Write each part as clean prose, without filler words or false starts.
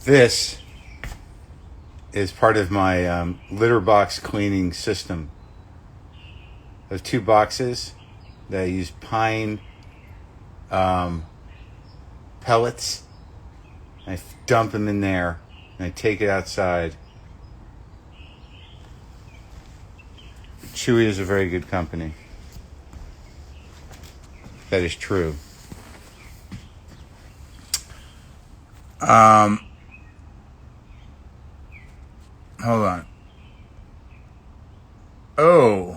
This is part of my litter box cleaning system. I have 2 boxes that I use pine pellets. I dump them in there and I take it outside. Chewy is a very good company. That is true. Hold on. Oh.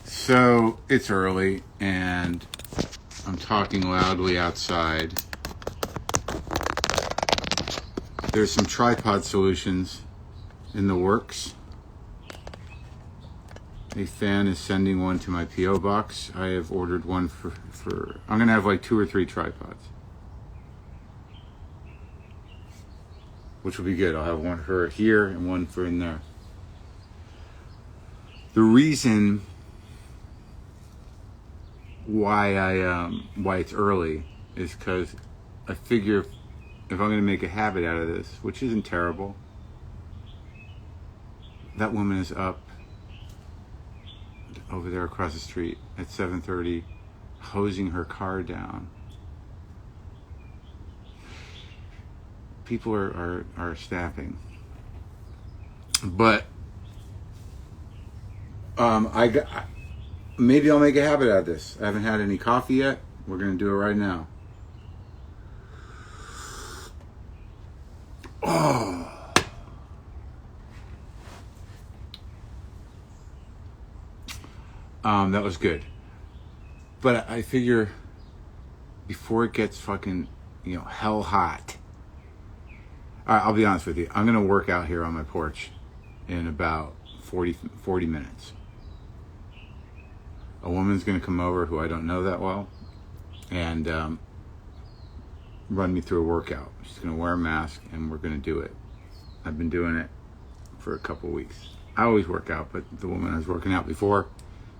So it's early and I'm talking loudly outside. There's some tripod solutions in the works. A fan is sending one to my P.O. box. I have ordered one for I'm going to have like 2 or 3 tripods. Which will be good. I'll have one for here and one for in there. The reason why it's early is because I figure if I'm going to make a habit out of this, which isn't terrible, that woman is up over there across the street at 7:30 hosing her car down. People are snapping. But maybe I'll make a habit out of this. I haven't had any coffee yet. We're going to do it right now. Oh. That was good. But I figure before it gets fucking, hell hot. All right, I'll be honest with you. I'm going to work out here on my porch in about 40 minutes. A woman's going to come over who I don't know that well and run me through a workout. She's going to wear a mask and we're going to do it. I've been doing it for a couple weeks. I always work out, but the woman I was working out before,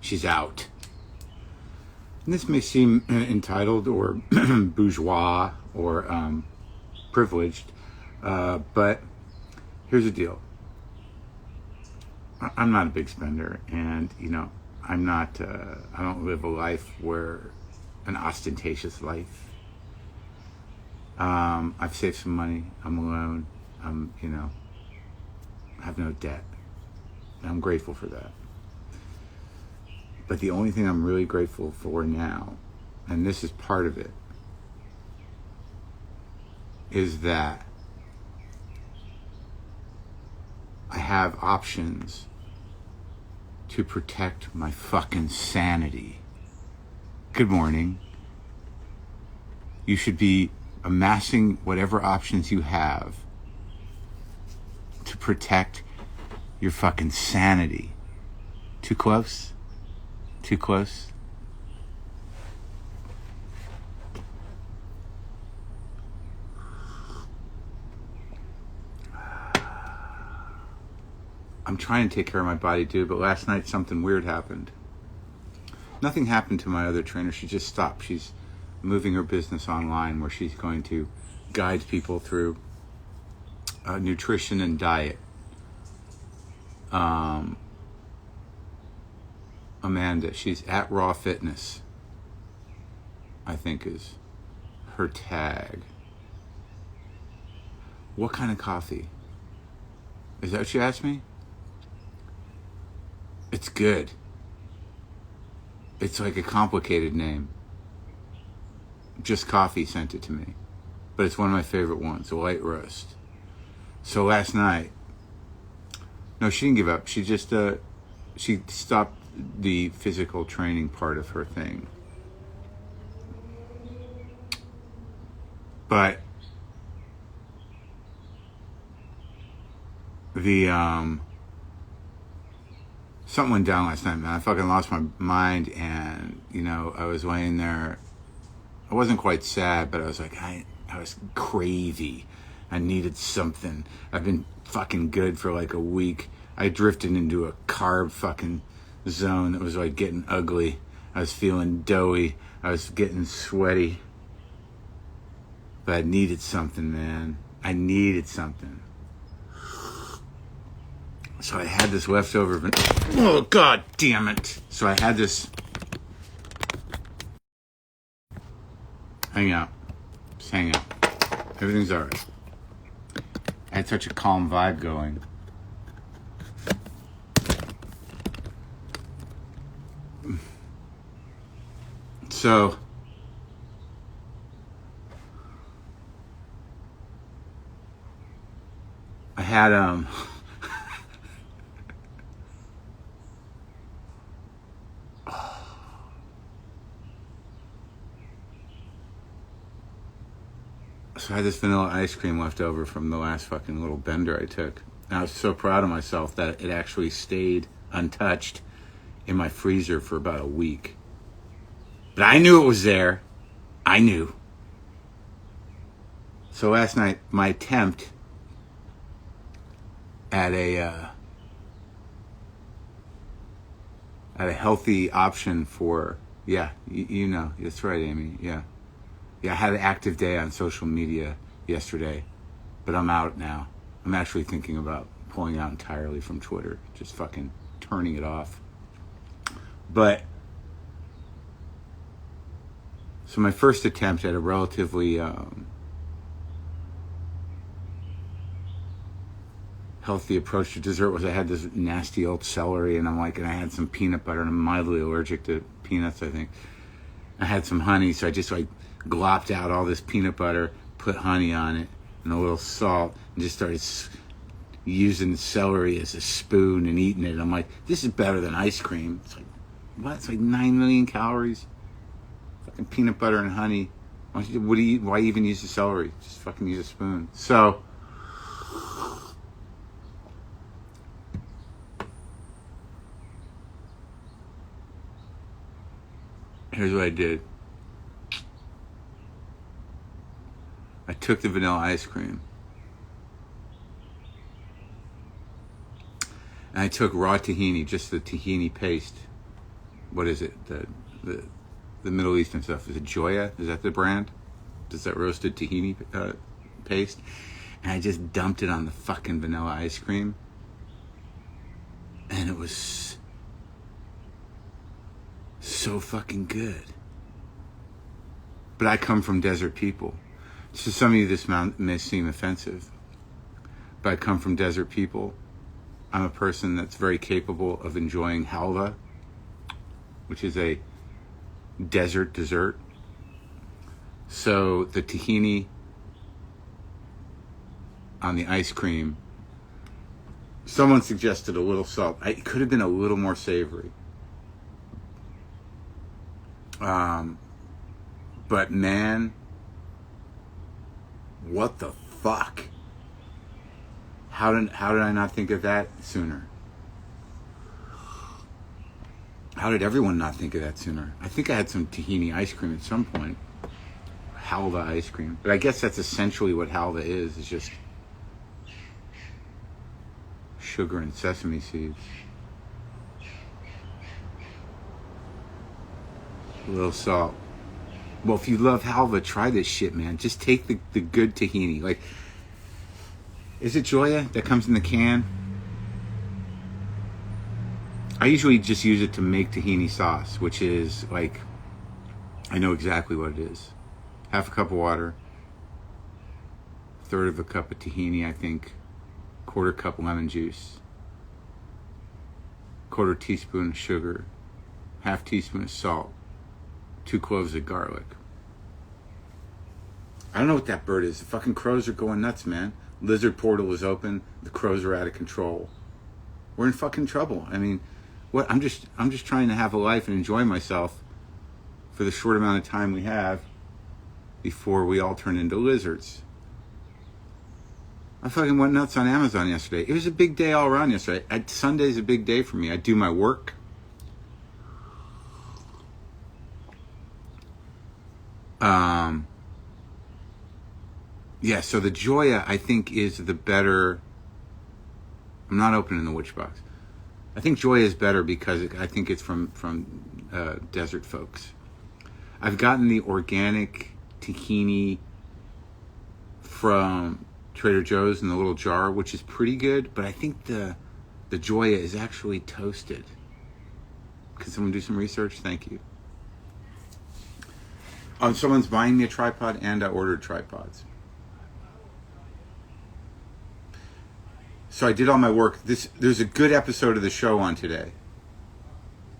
she's out. And this may seem entitled or bourgeois or privileged, but here's the deal. I'm not a big spender, and I'm not. I don't live a life where an ostentatious life. I've saved some money. I'm alone. I have no debt. And I'm grateful for that. But the only thing I'm really grateful for now, and this is part of it, is that I have options to protect my fucking sanity. Good morning. You should be amassing whatever options you have to protect your fucking sanity. Too close? Too close? I'm trying to take care of my body, dude, but last night something weird happened. Nothing happened to my other trainer. She just stopped. She's moving her business online where she's going to guide people through nutrition and diet. Amanda, she's at Raw Fitness, I think is her tag. What kind of coffee? Is that what you asked me? It's good. It's like a complicated name. Just Coffee sent it to me. But it's one of my favorite ones, a light roast. So last night, no, she didn't give up. She just, she stopped the physical training part of her thing. But the, something went down last night, man. I fucking lost my mind, and, I was laying there. I wasn't quite sad, but I was like, I was crazy. I needed something. I've been fucking good for like a week. I drifted into a carb fucking zone that was like getting ugly. I was feeling doughy. I was getting sweaty. But I needed something, man. I needed something. So I had this leftover. Oh, God damn it. So I had this. Hang out. Just hang out. Everything's all right. I had such a calm vibe going. So I had so I had this vanilla ice cream left over from the last fucking little bender I took. And I was so proud of myself that it actually stayed untouched in my freezer for about a week. But I knew it was there. I knew. So last night, my attempt at a healthy option for, yeah, you know, that's right, Amy, yeah. Yeah, I had an active day on social media yesterday, but I'm out now. I'm actually thinking about pulling out entirely from Twitter, just fucking turning it off. But, so my first attempt at a relatively healthy approach to dessert was I had this nasty old celery, and I had some peanut butter, and I'm mildly allergic to peanuts, I think. I had some honey, so I just like glopped out all this peanut butter, put honey on it, and a little salt, and just started using celery as a spoon and eating it. I'm like, this is better than ice cream. It's like, what? It's like 9 million calories. Fucking peanut butter and honey. Why even use the celery? Just fucking use a spoon. So, here's what I did. I took the vanilla ice cream and I took raw tahini, just the tahini paste. What is it? The Middle Eastern stuff. Is it Joya? Is that the brand? Does that roasted tahini paste? And I just dumped it on the fucking vanilla ice cream. And it was so fucking good. But I come from desert people. To some of you, this may seem offensive, but I come from desert people. I'm a person that's very capable of enjoying halva, which is a desert dessert. So the tahini on the ice cream, someone suggested a little salt. It could have been a little more savory. But man, what the fuck? How did I not think of that sooner? How did everyone not think of that sooner? I think I had some tahini ice cream at some point. Halva ice cream. But I guess that's essentially what halva is. It's just sugar and sesame seeds. A little salt. Well, if you love halva, try this shit, man. Just take the good tahini. Like, is it Joya that comes in the can? I usually just use it to make tahini sauce, which is like, I know exactly what it is. Half a cup of water, 1/3 of a cup of tahini, I think, 1/4 cup lemon juice, 1/4 teaspoon of sugar, 1/2 teaspoon of salt, 2 cloves of garlic. I don't know what that bird is. The fucking crows are going nuts, man. Lizard portal is open. The crows are out of control. We're in fucking trouble. I mean, what? I'm just trying to have a life and enjoy myself for the short amount of time we have before we all turn into lizards. I fucking went nuts on Amazon yesterday. It was a big day all around yesterday. Sunday's a big day for me. I do my work. Yeah, so the Joya, I think, is the better. I'm not opening the witch box. I think Joya is better because I think it's from desert folks. I've gotten the organic tahini from Trader Joe's in the little jar, which is pretty good, but I think the Joya is actually toasted. Can someone do some research? Thank you. Someone's buying me a tripod, and I ordered tripods. So I did all my work. There's a good episode of the show on today,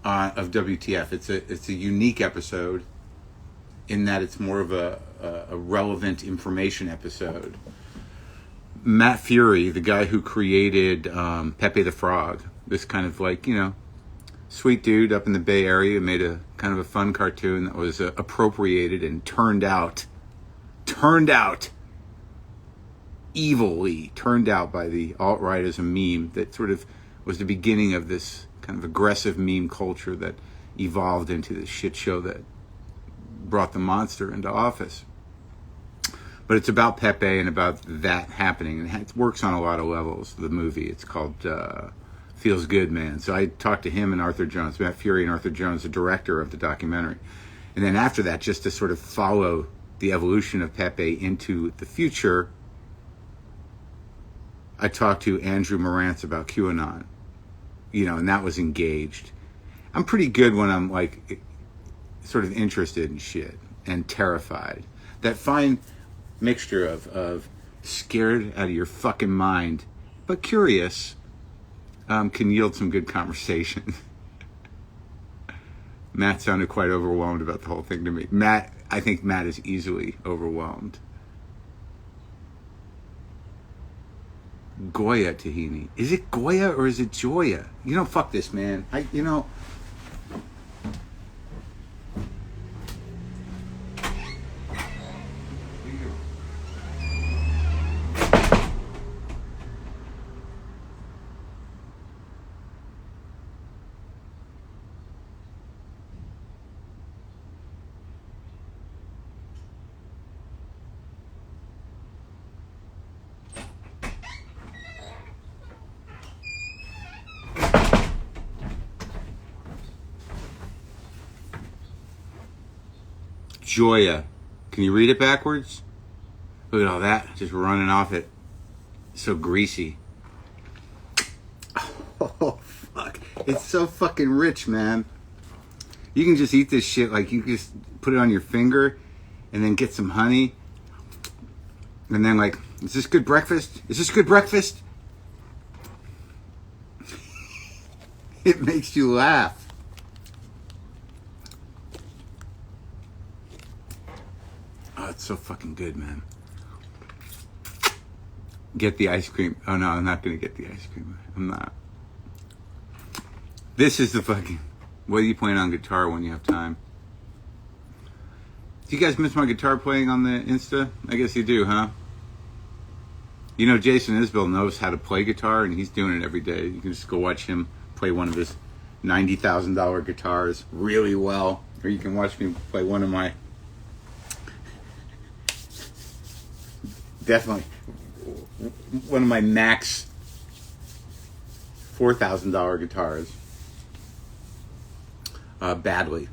of WTF. It's a unique episode in that it's more of a relevant information episode. Matt Fury, the guy who created Pepe the Frog, this kind of like, sweet dude up in the Bay Area, made a kind of a fun cartoon that was appropriated and turned out evilly turned out by the alt-right as a meme that sort of was the beginning of this kind of aggressive meme culture that evolved into this shit show that brought the monster into office. But it's about Pepe and about that happening, and it works on a lot of levels. The movie, it's called Feels Good, Man. So I talked to him and Arthur Jones, Matt Fury and Arthur Jones, the director of the documentary. And then after that, just to sort of follow the evolution of Pepe into the future, I talked to Andrew Marantz about QAnon, and that was engaged. I'm pretty good when I'm like sort of interested in shit and terrified. That fine mixture of scared out of your fucking mind, but curious, can yield some good conversation. Matt sounded quite overwhelmed about the whole thing to me. I think Matt is easily overwhelmed. Goya tahini. Is it Goya or is it Joya? Fuck this, man. Joya. Can you read it backwards? Look at all that, just running off it. So greasy. Oh, fuck. It's so fucking rich, man. You can just eat this shit, like you just put it on your finger and then get some honey. And then like, is this good breakfast? Is this good breakfast? It makes you laugh. Oh, it's so fucking good, man. Get the ice cream. Oh, no, I'm not going to get the ice cream. I'm not. This is the fucking... What are you playing on guitar when you have time? Do you guys miss my guitar playing on the Insta? I guess you do, huh? Jason Isbell knows how to play guitar, and he's doing it every day. You can just go watch him play one of his $90,000 guitars really well. Or you can watch me play one of my... Definitely one of my max $4,000 guitars badly.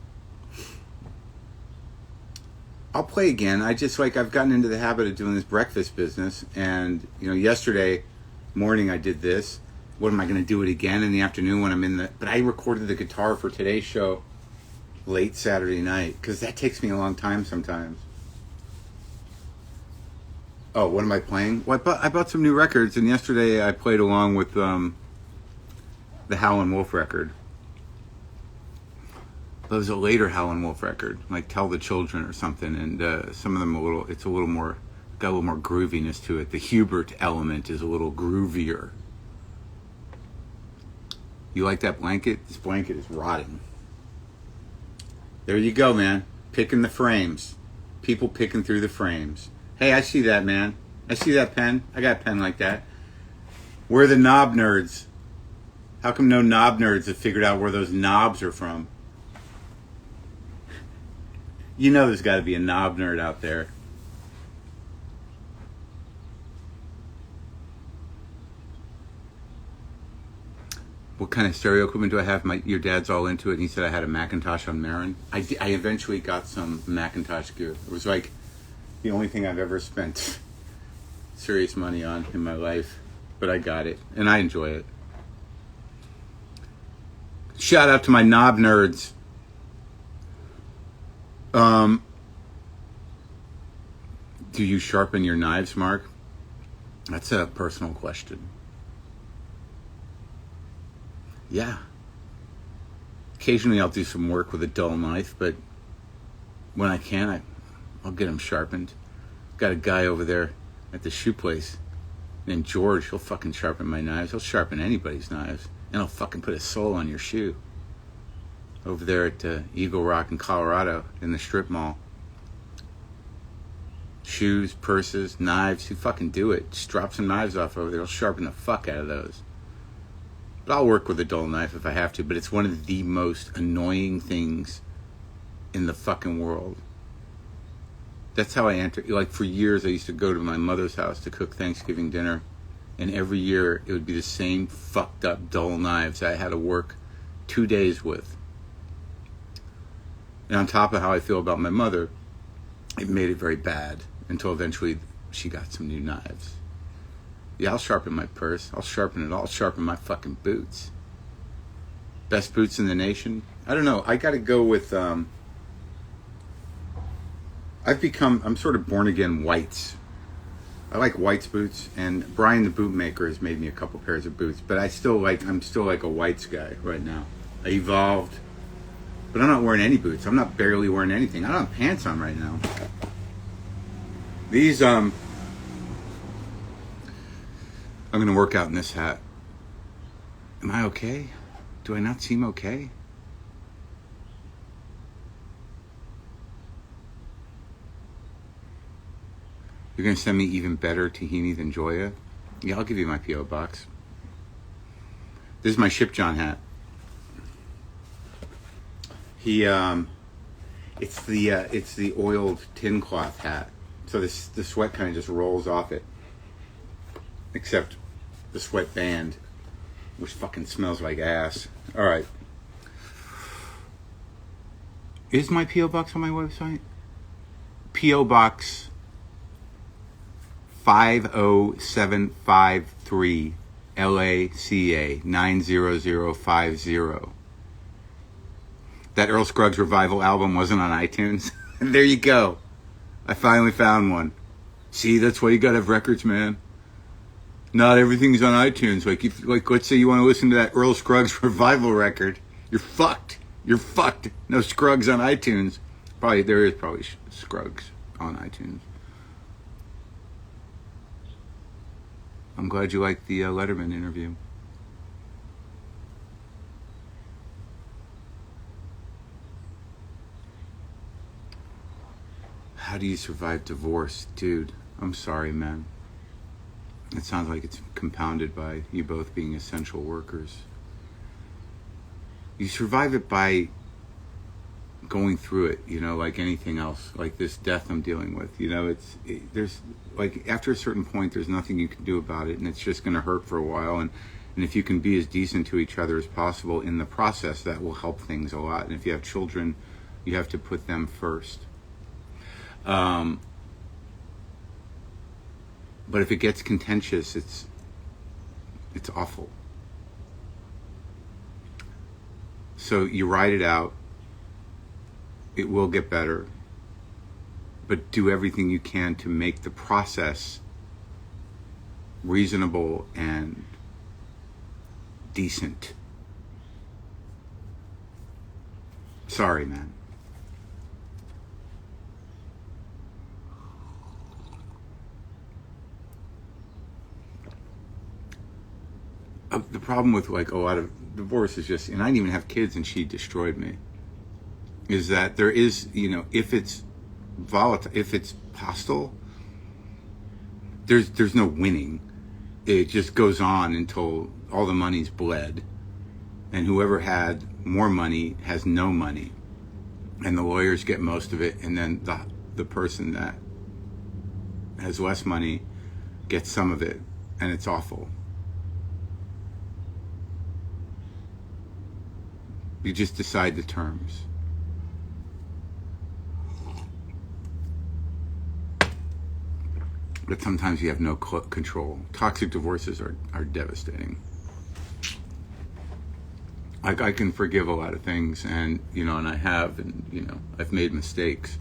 I'll play again. I've gotten into the habit of doing this breakfast business, and yesterday morning I did this. What am I going to do it again in the afternoon when I'm in the... But I recorded the guitar for today's show late Saturday night because that takes me a long time sometimes. Oh, what am I playing? Well, I bought some new records, and yesterday I played along with the Howlin' Wolf record. That was a later Howlin' Wolf record, like Tell the Children or something, and some of them got a little more grooviness to it. The Hubert element is a little groovier. You like that blanket? This blanket is rotting. There you go, man. Picking the frames. People picking through the frames. Hey, I see that, man. I see that pen. I got a pen like that. Where are the knob nerds? How come no knob nerds have figured out where those knobs are from? There's got to be a knob nerd out there. What kind of stereo equipment do I have? Your dad's all into it, and he said I had a Macintosh on Maron. I eventually got some Macintosh gear. It was like the only thing I've ever spent serious money on in my life, but I got it, and I enjoy it. Shout out to my knob nerds. Do you sharpen your knives, Mark? That's a personal question. Yeah. Occasionally I'll do some work with a dull knife, but when I can, I'll get them sharpened. Got a guy over there at the shoe place named George. He'll fucking sharpen my knives. He'll sharpen anybody's knives. And he'll fucking put a sole on your shoe. Over there at Eagle Rock in Colorado in the strip mall. Shoes, purses, knives. He'll fucking do it. Just drop some knives off over there. He'll sharpen the fuck out of those. But I'll work with a dull knife if I have to. But it's one of the most annoying things in the fucking world. That's how I enter. Like, for years, I used to go to my mother's house to cook Thanksgiving dinner. And every year, it would be the same fucked up, dull knives I had to work 2 days with. And on top of how I feel about my mother, it made it very bad. Until eventually, she got some new knives. Yeah, I'll sharpen my purse. I'll sharpen it all. I'll sharpen my fucking boots. Best boots in the nation? I don't know. I got to go with... I'm sort of born again whites. I like whites boots, and Brian the bootmaker has made me a couple pairs of boots, but I'm still like a whites guy right now. I evolved, but I'm not wearing any boots. I'm not barely wearing anything. I don't have pants on right now. These, I'm going to work out in this hat. Am I okay? Do I not seem okay? You're going to send me even better tahini than Joya? Yeah, I'll give you my P.O. box. This is my Ship John hat. It's the oiled tin cloth hat. So the sweat kind of just rolls off it. Except the sweat band, which fucking smells like ass. All right. Is my P.O. box on my website? P.O. box 50753 LACA 90050. That Earl Scruggs Revival album wasn't on iTunes. There you go. I finally found one. See, that's why you gotta have records, man. Not everything's on iTunes. Like let's say you want to listen to that Earl Scruggs Revival record. You're fucked. You're fucked. No Scruggs on iTunes. There is Scruggs on iTunes. I'm glad you liked the Letterman interview. How do you survive divorce? Dude, I'm sorry, man. It sounds like it's compounded by you both being essential workers. You survive it by going through it, like anything else, like this death I'm dealing with. There's like, after a certain point, there's nothing you can do about it, and it's just going to hurt for a while. And if you can be as decent to each other as possible in the process, that will help things a lot. And if you have children, you have to put them first. But if it gets contentious, it's awful. So you ride it out. It will get better. But do everything you can to make the process reasonable and decent. Sorry, man. The problem with like a lot of divorce is just, and I didn't even have kids and she destroyed me, is that there is, if it's volatile, if it's hostile, there's no winning. It just goes on until all the money's bled, and whoever had more money has no money, and the lawyers get most of it, and then the person that has less money gets some of it, and it's awful. You just decide the terms. But sometimes you have no control. Toxic divorces are devastating. Like, I can forgive a lot of things, and and I have, and I've made mistakes.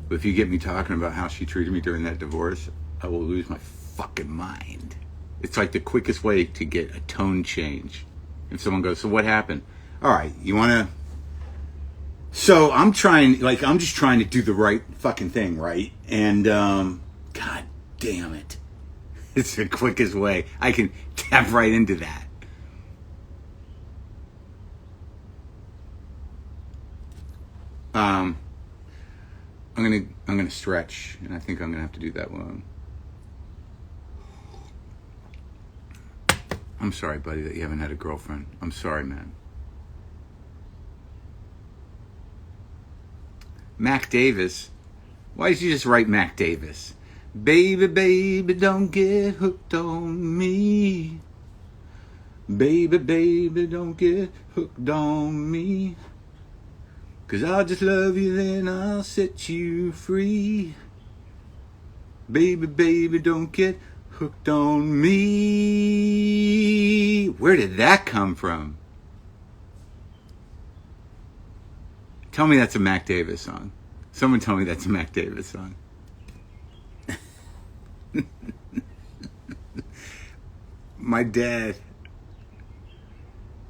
But if you get me talking about how she treated me during that divorce, I will lose my fucking mind. It's like the quickest way to get a tone change. If someone goes, "So what happened?" All right, you want to... So I'm just trying to do the right fucking thing, right? And, God damn it. It's the quickest way. I can tap right into that. I'm gonna stretch, and I think I'm gonna have to do that one. I'm sorry, buddy, that you haven't had a girlfriend. I'm sorry, man. Mac Davis. Why did you just write Mac Davis? Baby, baby, don't get hooked on me. Baby, baby, don't get hooked on me. 'Cause I'll just love you, then I'll set you free. Baby, baby, don't get hooked on me. Where did that come from? Tell me that's a Mac Davis song. Someone tell me that's a Mac Davis song. My dad...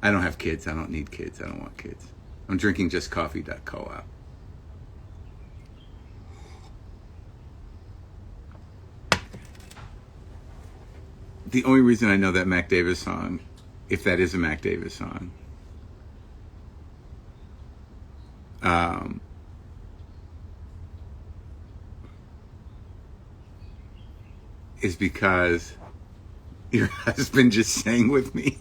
I don't have kids. I don't need kids. I don't want kids. I'm drinking just coffee.co-op. The only reason I know that Mac Davis song, if that is a Mac Davis song, is because your husband just sang with me.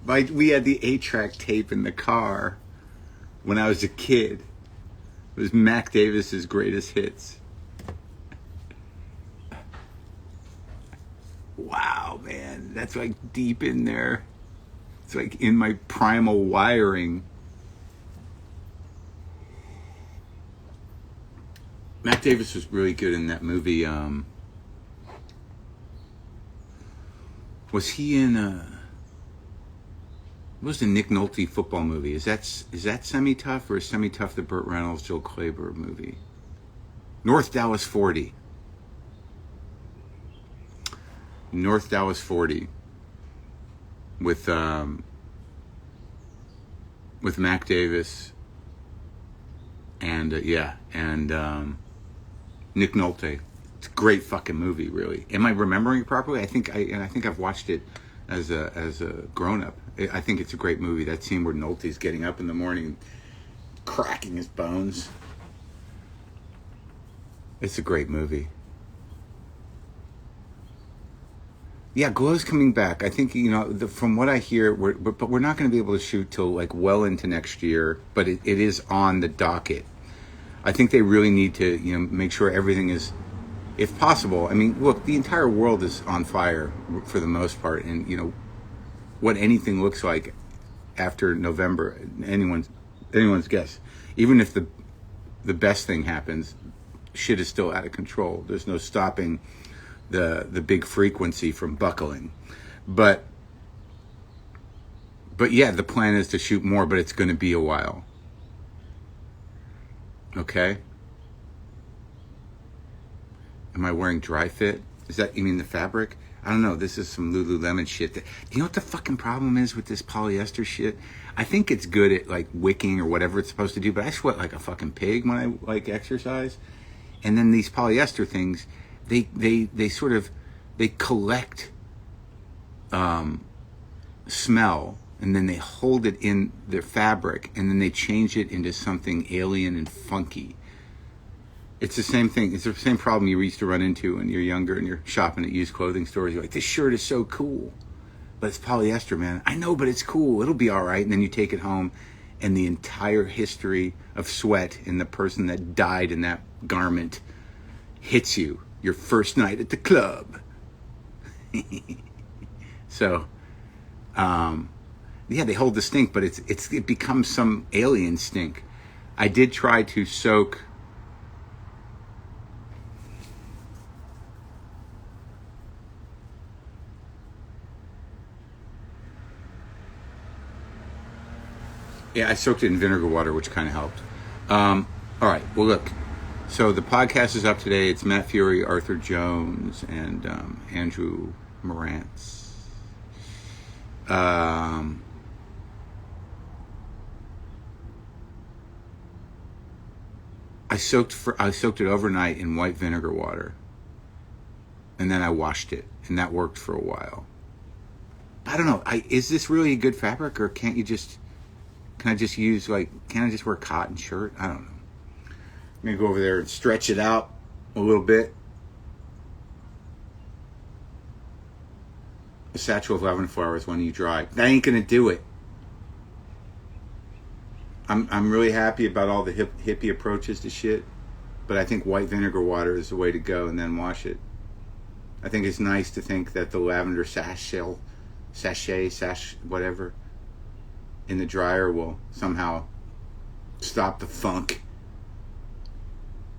We had the 8-track tape in the car when I was a kid. It was Mac Davis's greatest hits. Wow, man, that's like deep in there. It's like in my primal wiring. Mac Davis was really good in that movie. Was he in what was the Nick Nolte football movie? Is that Semi-Tough, or is Semi-Tough the Burt Reynolds, Joe Claber movie? North Dallas 40. North Dallas 40 with Mac Davis and Nick Nolte. It's a great fucking movie, really. Am I remembering it properly? I think I've watched it as a grown up. I think it's a great movie. That scene where Nolte's getting up in the morning, cracking his bones. It's a great movie. Yeah, Glow's coming back. I think, from what I hear, but we're not going to be able to shoot till like well into next year, but it is on the docket. I think they really need to, make sure everything is, if possible. I mean, look, the entire world is on fire for the most part, and, what anything looks like after November, anyone's guess. Even if the best thing happens, shit is still out of control. There's no stopping the big frequency from buckling. But yeah, the plan is to shoot more, but it's going to be a while. Okay? Am I wearing dry fit? Is that, you mean the fabric? I don't know. This is some Lululemon shit. Do you know what the fucking problem is with this polyester shit? I think it's good at like wicking or whatever it's supposed to do, but I sweat like a fucking pig when I like exercise. And then these polyester things, they sort of, they collect smell, and then they hold it in their fabric, and then they change it into something alien and funky. It's the same thing. It's the same problem you used to run into when you're younger and you're shopping at used clothing stores. You're like, this shirt is so cool, but it's polyester, man. I know, but it's cool. It'll be all right. And then you take it home, and the entire history of sweat in the person that died in that garment hits you your first night at the club. So, yeah, they hold the stink, but it becomes some alien stink. I did try to soak Yeah, I soaked it in vinegar water, which kind of helped. All right. Well, look. So the podcast is up today. It's Matt Fury, Arthur Jones, and Andrew Morantz. I soaked it overnight in white vinegar water, and then I washed it, and that worked for a while. I don't know. Is this really a good fabric, or can I just wear a cotton shirt? I don't know. I'm gonna go over there and stretch it out a little bit. A satchel of lavender flowers when you dry. That ain't gonna do it. I'm really happy about all the hippie approaches to shit, but I think white vinegar water is the way to go, and then wash it. I think it's nice to think that the lavender sachet, whatever, in the dryer will somehow stop the funk.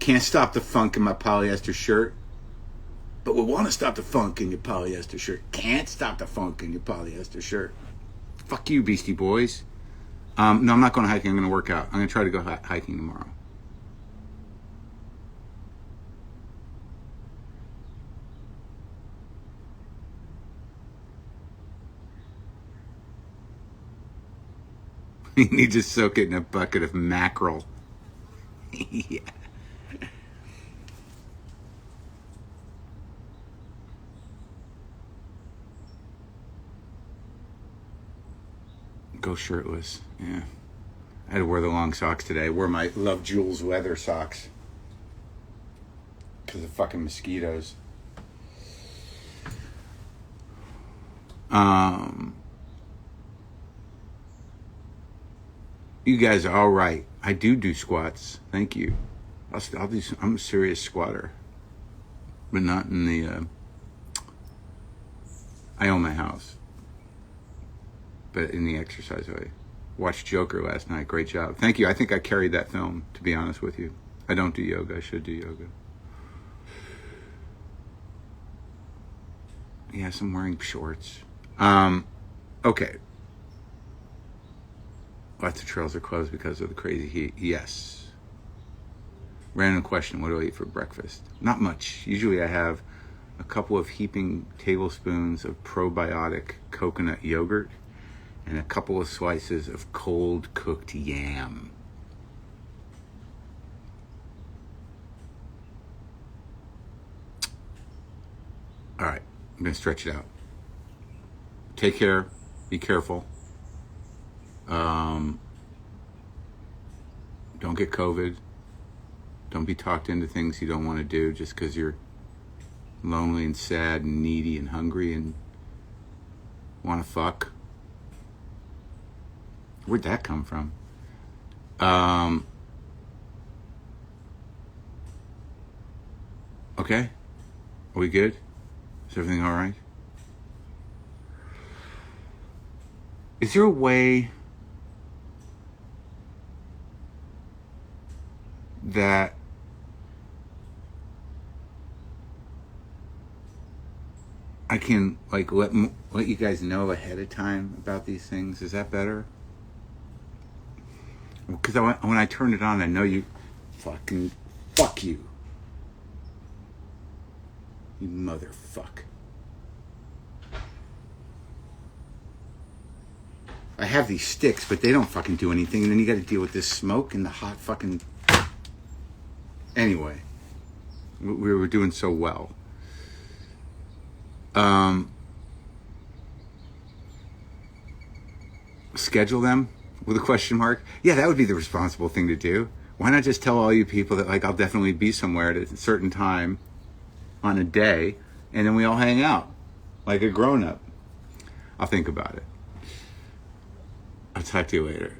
Can't stop the funk in my polyester shirt, but we want to stop the funk in your polyester shirt. Can't stop the funk in your polyester shirt. Fuck you, Beastie Boys. No, I'm not going hiking. I'm going to work out. I'm going to try to go hiking tomorrow. You need to soak it in a bucket of mackerel. Yeah. Go shirtless. Yeah. I had to wear the long socks today. I wore my Love Jules leather socks because of fucking mosquitoes. You guys are all right. I do squats. Thank you. I'll do. I'm a serious squatter, but not in the. I own my house, but in the exercise way. Watched Joker last night. Great job. Thank you. I think I carried that film, to be honest with you. I don't do yoga. I should do yoga. Yes, I'm wearing shorts. Okay. Lots of trails are closed because of the crazy heat. Yes. Random question. What do I eat for breakfast? Not much. Usually I have a couple of heaping tablespoons of probiotic coconut yogurt and a couple of slices of cold cooked yam. All right. I'm going to stretch it out. Take care. Be careful. Don't get COVID. Don't be talked into things you don't want to do just because you're lonely and sad and needy and hungry and want to fuck. Where'd that come from? Okay. Are we good? Is everything all right? Is there a way that I can like let you guys know ahead of time about these things? Is that better? Because when I turn it on, I know you fucking fuck you, you motherfucker. I have these sticks, but they don't fucking do anything, and then you got to deal with this smoke and the hot fucking. Anyway, we were doing so well. Schedule them with a question mark? Yeah, that would be the responsible thing to do. Why not just tell all you people that like I'll definitely be somewhere at a certain time on a day, and then we all hang out like a grown-up. I'll think about it. I'll talk to you later.